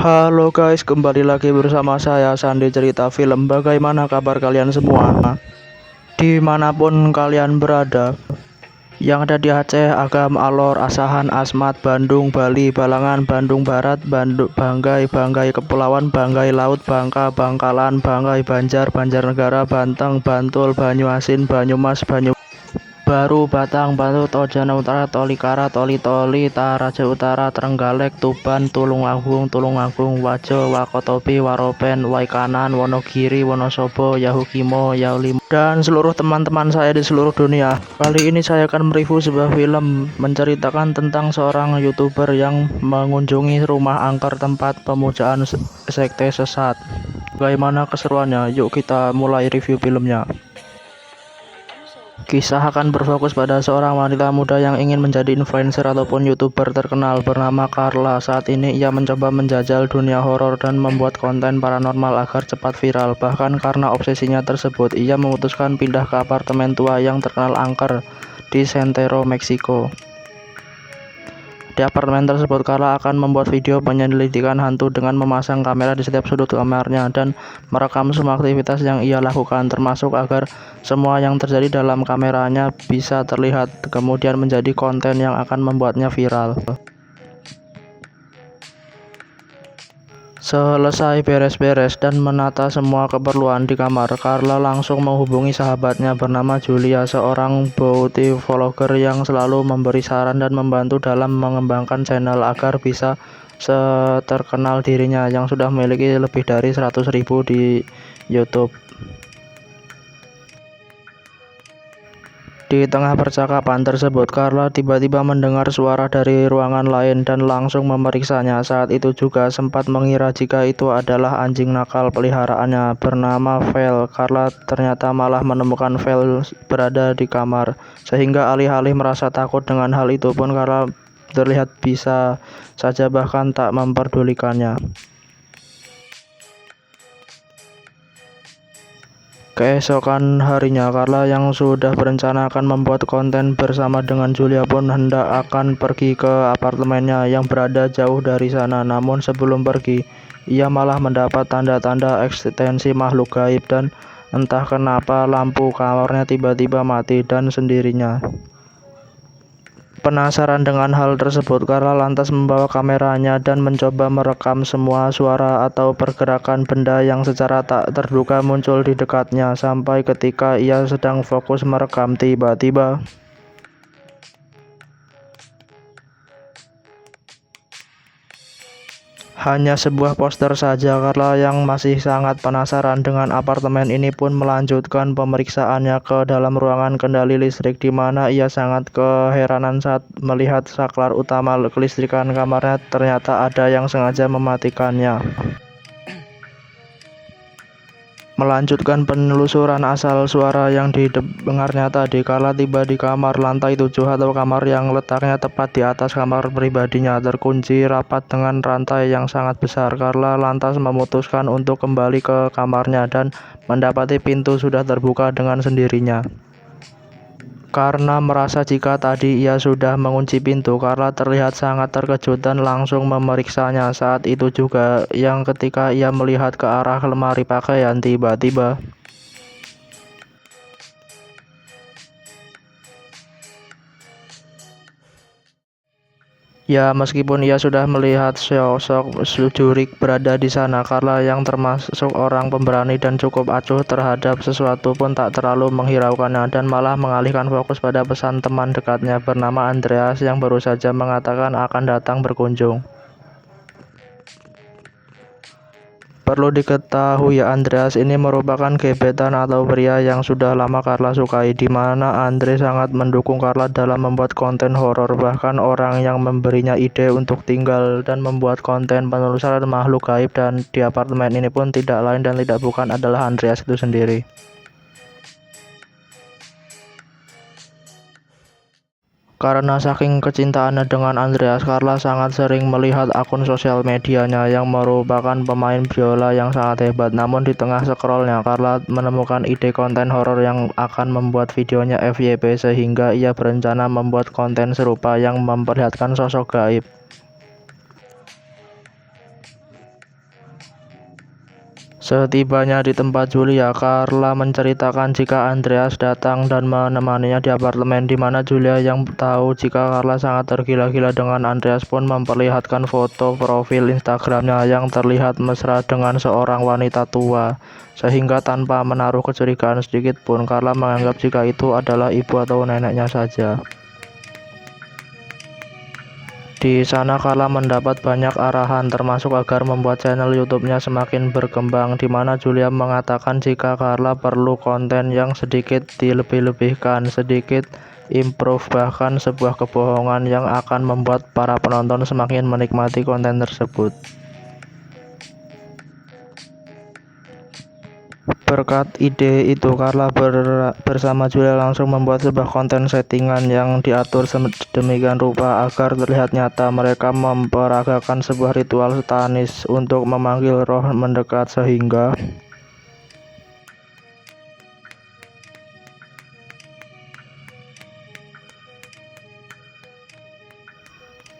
Halo guys, kembali lagi bersama saya Sandi Cerita Film. Bagaimana kabar kalian semua? Dimanapun kalian berada, yang ada di Aceh, Agam, Alor, Asahan, Asmat, Bandung, Bali, Balangan, Bandung Barat, Banggai, Banggai Kepulauan, Banggai Laut, Bangka, Bangkalan, Banggai Banjar, Banjarnegara, Banteng, Bantul, Banyuasin, Banyumas, Baru, Batang, Batu, Tojana Utara, Tolikara, Toli, Taraja Utara, Trenggalek, Tuban, Tulungagung, Wajo, Wakotobi, Waropen, Waikanan, Wonogiri, Wonosobo, Yahukimo, Yaulimo, dan seluruh teman-teman saya di seluruh dunia. Kali ini saya akan mereview sebuah film menceritakan tentang seorang YouTuber yang mengunjungi rumah angker tempat pemujaan sekte sesat. Bagaimana keseruannya? Yuk kita mulai review filmnya. Kisah akan berfokus pada seorang wanita muda yang ingin menjadi influencer ataupun YouTuber terkenal bernama Carla. Saat ini ia mencoba menjajal dunia horor dan membuat konten paranormal agar cepat viral. Bahkan karena obsesinya tersebut, ia memutuskan pindah ke apartemen tua yang terkenal angker di Santero, Meksiko. Di apartemen tersebut, Carla akan membuat video penyelidikan hantu dengan memasang kamera di setiap sudut kamarnya dan merekam semua aktivitas yang ia lakukan, termasuk agar semua yang terjadi dalam kameranya bisa terlihat, kemudian menjadi konten yang akan membuatnya viral. Selesai beres-beres dan menata semua keperluan di kamar, Carla langsung menghubungi sahabatnya bernama Julia, seorang beauty vlogger yang selalu memberi saran dan membantu dalam mengembangkan channel agar bisa seterkenal dirinya yang sudah memiliki lebih dari 100.000 di YouTube. Di tengah percakapan tersebut, Carla tiba-tiba mendengar suara dari ruangan lain dan langsung memeriksanya. Saat itu juga sempat mengira jika itu adalah anjing nakal peliharaannya bernama Vel. Carla ternyata malah menemukan Vel berada di kamar, sehingga alih-alih merasa takut dengan hal itu pun, Carla terlihat bisa saja bahkan tak memperdulikannya. Keesokan harinya, Carla yang sudah berencana akan membuat konten bersama dengan Julia pun hendak akan pergi ke apartemennya yang berada jauh dari sana. Namun sebelum pergi, ia malah mendapat tanda-tanda eksistensi makhluk gaib dan entah kenapa lampu kamarnya tiba-tiba mati dan sendirinya. Penasaran dengan hal tersebut, Carla lantas membawa kameranya dan mencoba merekam semua suara atau pergerakan benda yang secara tak terduga muncul di dekatnya. Sampai ketika ia sedang fokus merekam, tiba-tiba hanya sebuah poster saja. Carla yang masih sangat penasaran dengan apartemen ini pun melanjutkan pemeriksaannya ke dalam ruangan kendali listrik, di mana ia sangat keheranan saat melihat saklar utama kelistrikan kamarnya ternyata ada yang sengaja mematikannya. Melanjutkan penelusuran asal suara yang didengarnya tadi, Carla tiba di kamar lantai 7 atau kamar yang letaknya tepat di atas kamar pribadinya, terkunci rapat dengan rantai yang sangat besar. Carla lantas memutuskan untuk kembali ke kamarnya dan mendapati pintu sudah terbuka dengan sendirinya. Karena merasa jika tadi ia sudah mengunci pintu, Carla terlihat sangat terkejut dan langsung memeriksanya. Saat itu juga yang ketika ia melihat ke arah lemari pakaian, tiba-tiba ya, meskipun ia sudah melihat sosok Jurik berada di sana, Carla yang termasuk orang pemberani dan cukup acuh terhadap sesuatu pun tak terlalu menghiraukannya dan malah mengalihkan fokus pada pesan teman dekatnya bernama Andreas yang baru saja mengatakan akan datang berkunjung. Perlu diketahui, Andreas ini merupakan gebetan atau pria yang sudah lama Carla sukai, di mana Andre sangat mendukung Carla dalam membuat konten horor. Bahkan orang yang memberinya ide untuk tinggal dan membuat konten penelusuran makhluk gaib dan di apartemen ini pun tidak lain dan tidak bukan adalah Andreas itu sendiri. Karena saking kecintaannya dengan Andreas, Carla sangat sering melihat akun sosial medianya yang merupakan pemain biola yang sangat hebat. Namun di tengah scrollnya, Carla menemukan ide konten horor yang akan membuat videonya FYP, sehingga ia berencana membuat konten serupa yang memperlihatkan sosok gaib. Setibanya di tempat Julia, Carla menceritakan jika Andreas datang dan menemaninya di apartemen, di mana Julia yang tahu jika Carla sangat tergila-gila dengan Andreas pun memperlihatkan foto profil Instagramnya yang terlihat mesra dengan seorang wanita tua, sehingga tanpa menaruh kecurigaan sedikit pun, Carla menganggap jika itu adalah ibu atau neneknya saja. Di sana Carla mendapat banyak arahan termasuk agar membuat channel YouTube-nya semakin berkembang, di mana Julia mengatakan jika Carla perlu konten yang sedikit dilebih-lebihkan, sedikit improve, bahkan sebuah kebohongan yang akan membuat para penonton semakin menikmati konten tersebut. Berkat ide itu, Carla bersama Julia langsung membuat sebuah konten settingan yang diatur sedemikian rupa agar terlihat nyata mereka memperagakan sebuah ritual satanis untuk memanggil roh mendekat, sehingga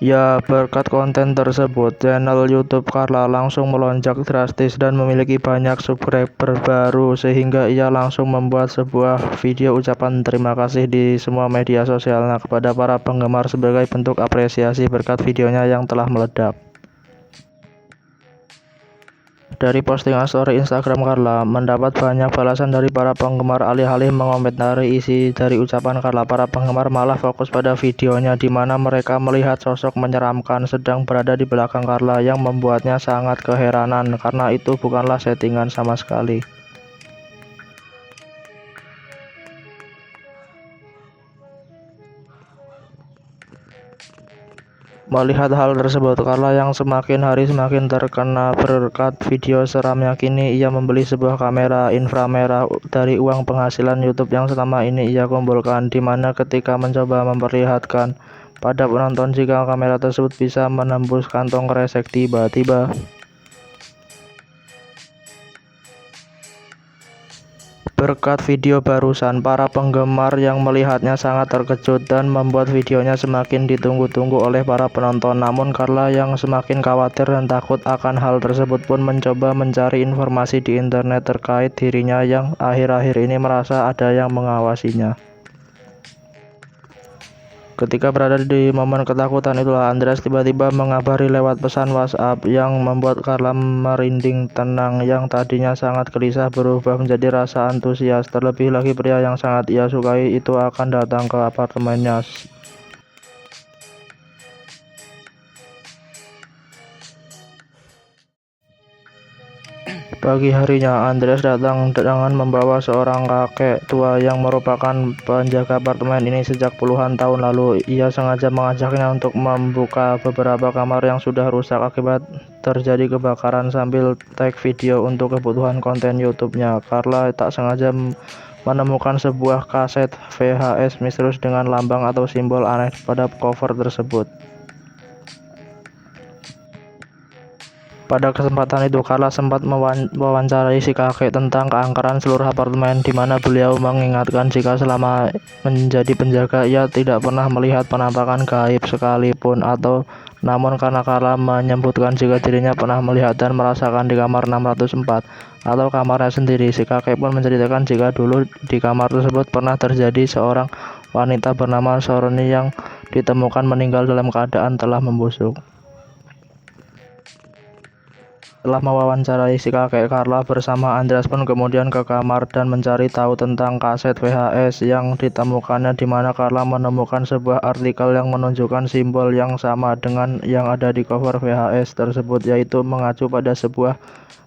ya, berkat konten tersebut, channel YouTube Carla langsung melonjak drastis dan memiliki banyak subscriber baru, sehingga ia langsung membuat sebuah video ucapan terima kasih di semua media sosialnya kepada para penggemar sebagai bentuk apresiasi berkat videonya yang telah meledak. Dari postingan story Instagram Carla, mendapat banyak balasan dari para penggemar. Alih-alih mengomentari isi dari ucapan Carla, para penggemar malah fokus pada videonya, di mana mereka melihat sosok menyeramkan sedang berada di belakang Carla yang membuatnya sangat keheranan karena itu bukanlah settingan sama sekali. Melihat hal tersebut, Carla yang semakin hari semakin terkena berkat video seramnya, kini ia membeli sebuah kamera inframerah dari uang penghasilan YouTube yang selama ini ia kumpulkan, di mana ketika mencoba memperlihatkan pada penonton jika kamera tersebut bisa menembus kantong kresek, tiba-tiba berkat video barusan, para penggemar yang melihatnya sangat terkejut dan membuat videonya semakin ditunggu-tunggu oleh para penonton. Namun Carla yang semakin khawatir dan takut akan hal tersebut pun mencoba mencari informasi di internet terkait dirinya yang akhir-akhir ini merasa ada yang mengawasinya. Ketika berada di momen ketakutan itulah, Andreas tiba-tiba mengabari lewat pesan WhatsApp yang membuat Carla merinding. Tenang yang tadinya sangat gelisah berubah menjadi rasa antusias. Terlebih lagi pria yang sangat ia sukai itu akan datang ke apartemennya. Pagi harinya, Andreas datang dengan membawa seorang kakek tua yang merupakan penjaga apartemen ini sejak puluhan tahun lalu. Ia sengaja mengajaknya untuk membuka beberapa kamar yang sudah rusak akibat terjadi kebakaran sambil take video untuk kebutuhan konten YouTube-nya. Carla tak sengaja menemukan sebuah kaset VHS misterius dengan lambang atau simbol aneh pada cover tersebut. Pada kesempatan itu, Carla sempat mewawancarai si kakek tentang keangkeran seluruh apartemen, di mana beliau mengingatkan jika selama menjadi penjaga ia tidak pernah melihat penampakan gaib sekalipun. Namun karena Carla menyebutkan jika dirinya pernah melihat dan merasakan di kamar 604 atau kamarnya sendiri, si kakek pun menceritakan jika dulu di kamar tersebut pernah terjadi seorang wanita bernama Soroni yang ditemukan meninggal dalam keadaan telah membusuk. Setelah mewawancarai si kakek, Carla bersama Andreas pun kemudian ke kamar dan mencari tahu tentang kaset VHS yang ditemukannya, di mana Carla menemukan sebuah artikel yang menunjukkan simbol yang sama dengan yang ada di cover VHS tersebut, yaitu mengacu pada sebuah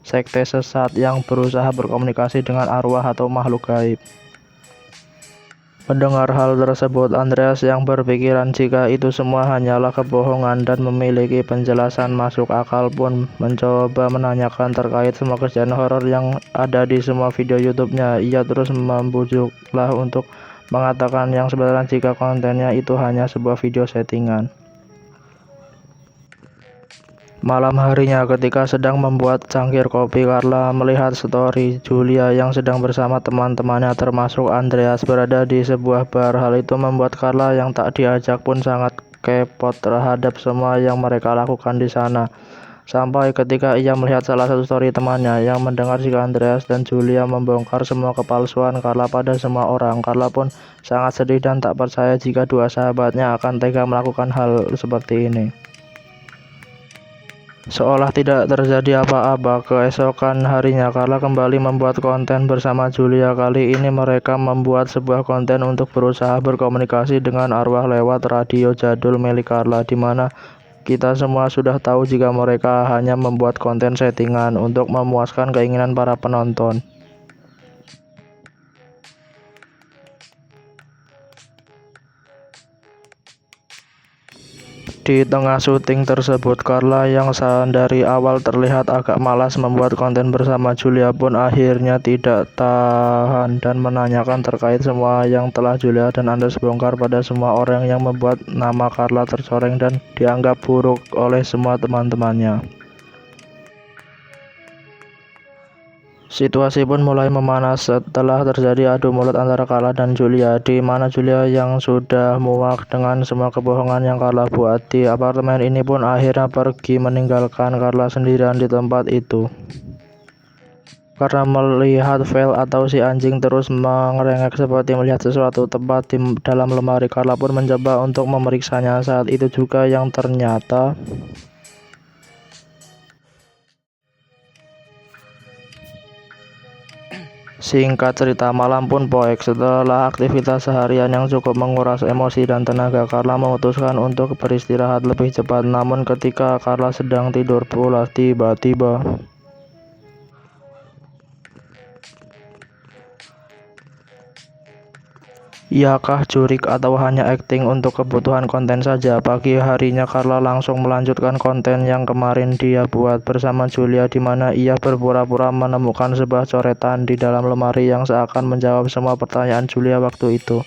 sekte sesat yang berusaha berkomunikasi dengan arwah atau makhluk gaib. Mendengar hal tersebut, Andreas yang berpikiran jika itu semua hanyalah kebohongan dan memiliki penjelasan masuk akal pun mencoba menanyakan terkait semua kejadian horor yang ada di semua video YouTube-nya. Ia terus membujuklah untuk mengatakan yang sebenarnya jika kontennya itu hanya sebuah video settingan. Malam harinya, ketika sedang membuat cangkir kopi, Carla melihat story Julia yang sedang bersama teman-temannya termasuk Andreas berada di sebuah bar. Hal itu membuat Carla yang tak diajak pun sangat kepo terhadap semua yang mereka lakukan di sana. Sampai ketika ia melihat salah satu story temannya yang mendengar jika Andreas dan Julia membongkar semua kepalsuan Carla pada semua orang. Carla pun sangat sedih dan tak percaya jika dua sahabatnya akan tega melakukan hal seperti ini. Seolah tidak terjadi apa-apa, keesokan harinya Carla kembali membuat konten bersama Julia. Kali ini mereka membuat sebuah konten untuk berusaha berkomunikasi dengan arwah lewat radio jadul milik Carla, di mana kita semua sudah tahu jika mereka hanya membuat konten settingan untuk memuaskan keinginan para penonton. Di tengah syuting tersebut, Carla yang dari awal terlihat agak malas membuat konten bersama Julia pun akhirnya tidak tahan dan menanyakan terkait semua yang telah Julia dan Andreas bongkar pada semua orang yang membuat nama Carla tercoreng dan dianggap buruk oleh semua teman-temannya. Situasi pun mulai memanas setelah terjadi adu mulut antara Carla dan Julia, di mana Julia yang sudah muak dengan semua kebohongan yang Carla buat di apartemen ini pun akhirnya pergi meninggalkan Carla sendirian di tempat itu. Karena melihat Vel atau si anjing terus mengerengek seperti melihat sesuatu tepat di dalam lemari, Carla pun mencoba untuk memeriksanya. Saat itu juga yang ternyata singkat cerita, malam pun poek. Setelah aktivitas seharian yang cukup menguras emosi dan tenaga, Carla memutuskan untuk beristirahat lebih cepat. Namun ketika Carla sedang tidur pula, tiba-tiba iakah jurik atau hanya akting untuk kebutuhan konten saja? Pagi harinya Carla langsung melanjutkan konten yang kemarin dia buat bersama Julia, di mana ia berpura-pura menemukan sebuah coretan di dalam lemari yang seakan menjawab semua pertanyaan Julia waktu itu.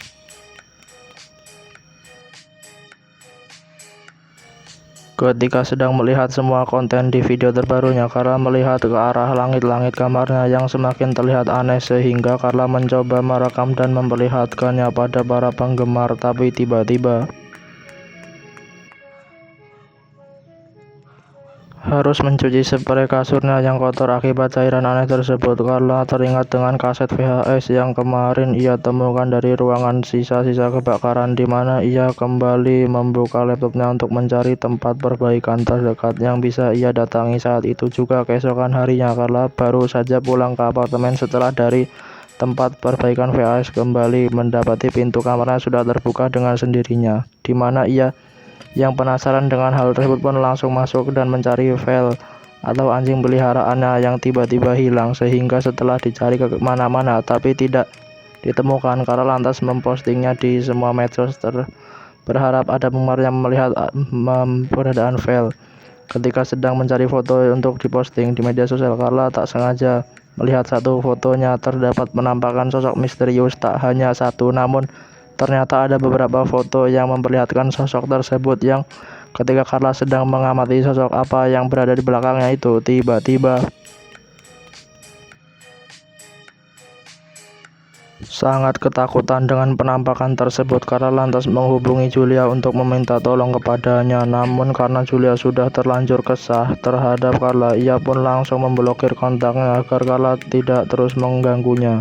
Ketika sedang melihat semua konten di video terbarunya, Carla melihat ke arah langit-langit kamarnya yang semakin terlihat aneh sehingga Carla mencoba merekam dan memperlihatkannya pada para penggemar, tapi tiba-tiba harus mencuci spray kasurnya yang kotor akibat cairan aneh tersebut. Carla teringat dengan kaset VHS yang kemarin ia temukan dari ruangan sisa-sisa kebakaran, di mana ia kembali membuka laptopnya untuk mencari tempat perbaikan terdekat yang bisa ia datangi. Saat itu juga keesokan harinya, Carla baru saja pulang ke apartemen setelah dari tempat perbaikan VHS kembali mendapati pintu kamarnya sudah terbuka dengan sendirinya, di mana ia yang penasaran dengan hal tersebut pun langsung masuk dan mencari Vel atau anjing peliharaannya yang tiba-tiba hilang, sehingga setelah dicari ke mana-mana tapi tidak ditemukan, Carla lantas mempostingnya di semua medsos berharap ada penggemar yang melihat keberadaan Vel. Ketika sedang mencari foto untuk diposting di media sosial, Carla tak sengaja melihat satu fotonya terdapat penampakan sosok misterius. Tak hanya satu, namun ternyata ada beberapa foto yang memperlihatkan sosok tersebut yang ketika Carla sedang mengamati sosok apa yang berada di belakangnya itu, tiba-tiba sangat ketakutan dengan penampakan tersebut. Carla lantas menghubungi Julia untuk meminta tolong kepadanya. Namun karena Julia sudah terlanjur kesah terhadap Carla, ia pun langsung memblokir kontaknya agar Carla tidak terus mengganggunya.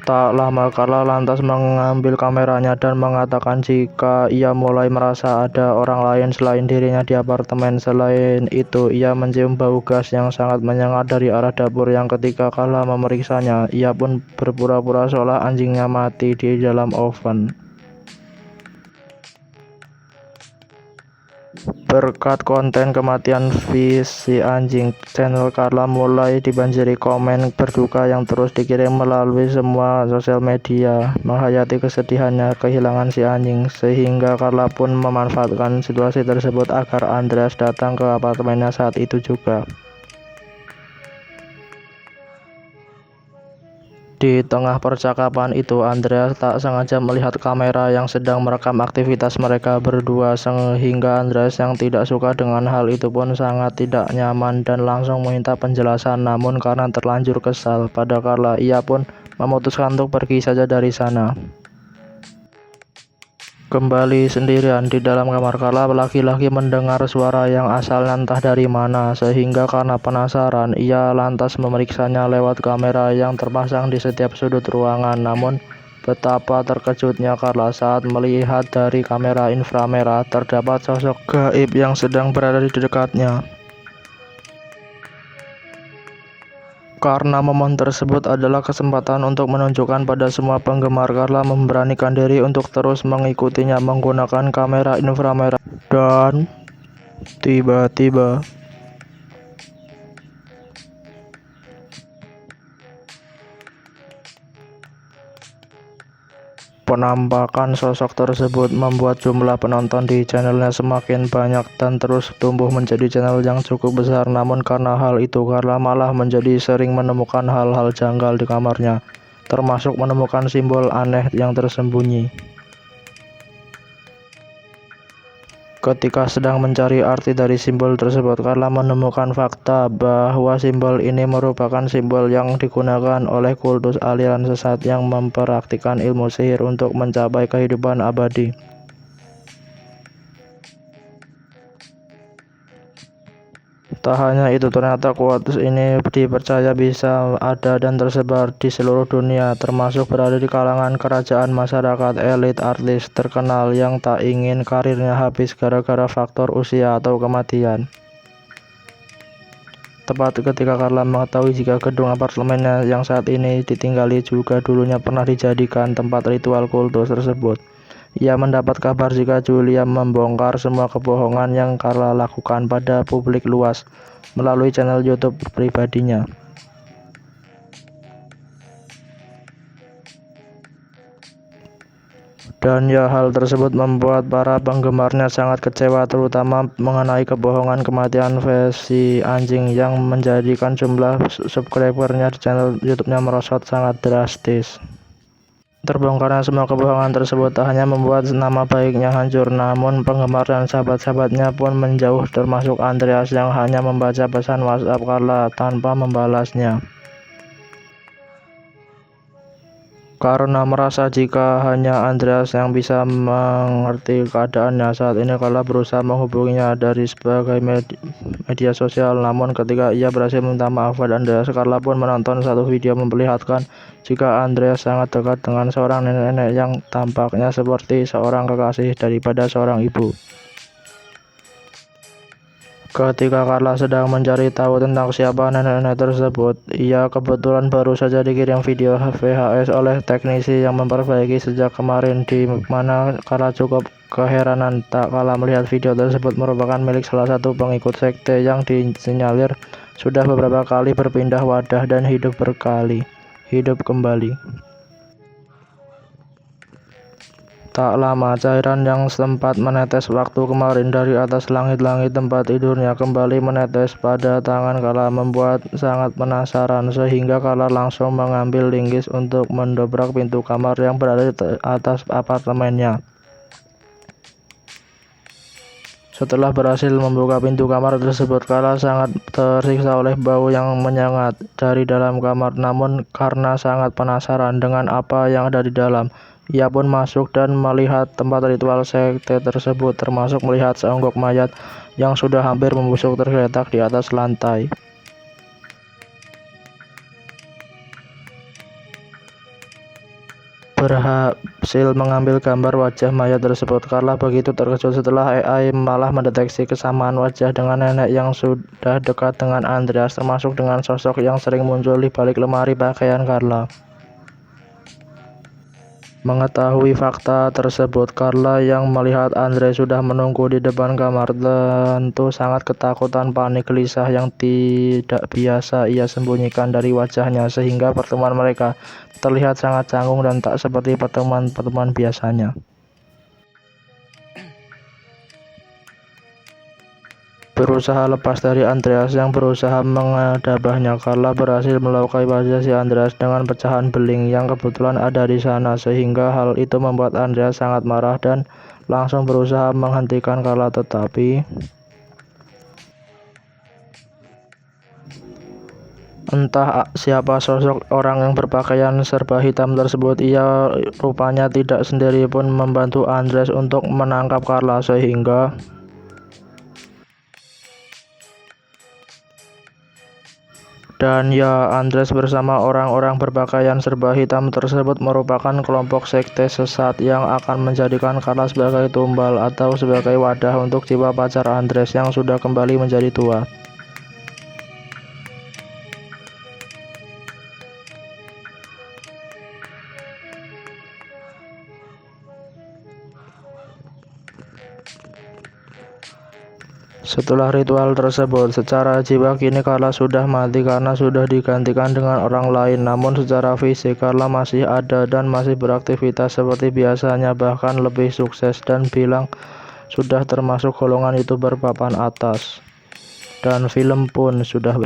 Tak lama Carla lantas mengambil kameranya dan mengatakan jika ia mulai merasa ada orang lain selain dirinya di apartemen. Selain itu, ia mencium bau gas yang sangat menyengat dari arah dapur yang ketika Carla memeriksanya, ia pun berpura-pura seolah anjingnya mati di dalam oven. Berkat konten kematian si anjing, channel Carla mulai dibanjiri komen berduka yang terus dikirim melalui semua sosial media, menghayati kesedihannya kehilangan si anjing, sehingga Carla pun memanfaatkan situasi tersebut agar Andreas datang ke apartemennya saat itu juga. Di tengah percakapan itu, Andreas tak sengaja melihat kamera yang sedang merekam aktivitas mereka berdua, sehingga Andreas yang tidak suka dengan hal itu pun sangat tidak nyaman dan langsung meminta penjelasan. Namun karena terlanjur kesal pada Carla, ia pun memutuskan untuk pergi saja dari sana. Kembali sendirian di dalam kamar, Carla laki-laki mendengar suara yang asalnya entah dari mana, sehingga karena penasaran, ia lantas memeriksanya lewat kamera yang terpasang di setiap sudut ruangan. Namun, betapa terkejutnya Carla saat melihat dari kamera inframerah terdapat sosok gaib yang sedang berada di dekatnya. Karena momen tersebut adalah kesempatan untuk menunjukkan pada semua penggemar, Carla memberanikan diri untuk terus mengikutinya menggunakan kamera inframerah. Dan tiba-tiba penampakan sosok tersebut membuat jumlah penonton di channelnya semakin banyak dan terus tumbuh menjadi channel yang cukup besar. Namun karena hal itu, Carla malah menjadi sering menemukan hal-hal janggal di kamarnya, termasuk menemukan simbol aneh yang tersembunyi. Ketika sedang mencari arti dari simbol tersebut, Carla menemukan fakta bahwa simbol ini merupakan simbol yang digunakan oleh kultus aliran sesat yang mempraktikkan ilmu sihir untuk mencapai kehidupan abadi. Tak hanya itu, ternyata quotes ini dipercaya bisa ada dan tersebar di seluruh dunia, termasuk berada di kalangan kerajaan, masyarakat, elit, artis terkenal yang tak ingin karirnya habis gara-gara faktor usia atau kematian. Tepat ketika Carla mengetahui jika gedung apartemennya yang saat ini ditinggali juga dulunya pernah dijadikan tempat ritual kultus tersebut, ia mendapat kabar jika Julia membongkar semua kebohongan yang Carla lakukan pada publik luas melalui channel YouTube pribadinya. Dan ya, hal tersebut membuat para penggemarnya sangat kecewa, terutama mengenai kebohongan kematian versi anjing yang menjadikan jumlah subscribernya di channel YouTube-nya merosot sangat drastis. Terbongkarnya semua kebohongan tersebut tak hanya membuat nama baiknya hancur, namun penggemar dan sahabat-sahabatnya pun menjauh, termasuk Andreas yang hanya membaca pesan WhatsApp Carla tanpa membalasnya. Karena merasa jika hanya Andreas yang bisa mengerti keadaannya saat ini, Carla berusaha menghubunginya dari sebagai media sosial. Namun ketika ia berhasil meminta maaf pada Andreas, Carla pun menonton satu video memperlihatkan jika Andreas sangat dekat dengan seorang nenek-nenek yang tampaknya seperti seorang kekasih daripada seorang ibu. Ketika Carla sedang mencari tahu tentang siapa nenek-nenek tersebut, ia kebetulan baru saja dikirim video VHS oleh teknisi yang memperbaiki sejak kemarin, di mana Carla cukup keheranan tak kalah melihat video tersebut merupakan milik salah satu pengikut sekte yang disinyalir sudah beberapa kali berpindah wadah dan hidup kembali. Tak lama, cairan yang sempat menetes waktu kemarin dari atas langit-langit tempat tidurnya kembali menetes pada tangan Carla, membuat sangat penasaran, sehingga Carla langsung mengambil linggis untuk mendobrak pintu kamar yang berada di atas apartemennya. Setelah berhasil membuka pintu kamar tersebut, Carla sangat tersiksa oleh bau yang menyengat dari dalam kamar. Namun karena sangat penasaran dengan apa yang ada di dalam, ia pun masuk dan melihat tempat ritual sekte tersebut, termasuk melihat seonggok mayat yang sudah hampir membusuk tergeletak di atas lantai. Berhasil mengambil gambar wajah mayat tersebut, Carla begitu terkejut setelah AI malah mendeteksi kesamaan wajah dengan nenek yang sudah dekat dengan Andreas, termasuk dengan sosok yang sering muncul di balik lemari pakaian Carla. Mengetahui fakta tersebut, Carla yang melihat Andre sudah menunggu di depan kamar tentu sangat ketakutan, panik, gelisah yang tidak biasa ia sembunyikan dari wajahnya, sehingga pertemuan mereka terlihat sangat canggung dan tak seperti pertemuan-pertemuan biasanya. Berusaha lepas dari Andreas yang berusaha mengadabahnya, Carla berhasil melukai wajah si Andreas dengan pecahan beling yang kebetulan ada di sana, sehingga hal itu membuat Andreas sangat marah dan langsung berusaha menghentikan Carla, tetapi Entah siapa sosok orang yang berpakaian serba hitam tersebut, ia rupanya tidak sendiri pun membantu Andres untuk menangkap Carla sehingga Andres bersama orang-orang berpakaian serba hitam tersebut merupakan kelompok sekte sesat yang akan menjadikan Carla sebagai tumbal atau sebagai wadah untuk jiwa pacar Andres yang sudah kembali menjadi tua. Setelah ritual tersebut, secara jiwa kini Carla sudah mati karena sudah digantikan dengan orang lain. Namun secara fisik Carla masih ada dan masih beraktivitas seperti biasanya, bahkan lebih sukses dan bilang sudah termasuk golongan YouTuber papan atas. Dan film pun sudah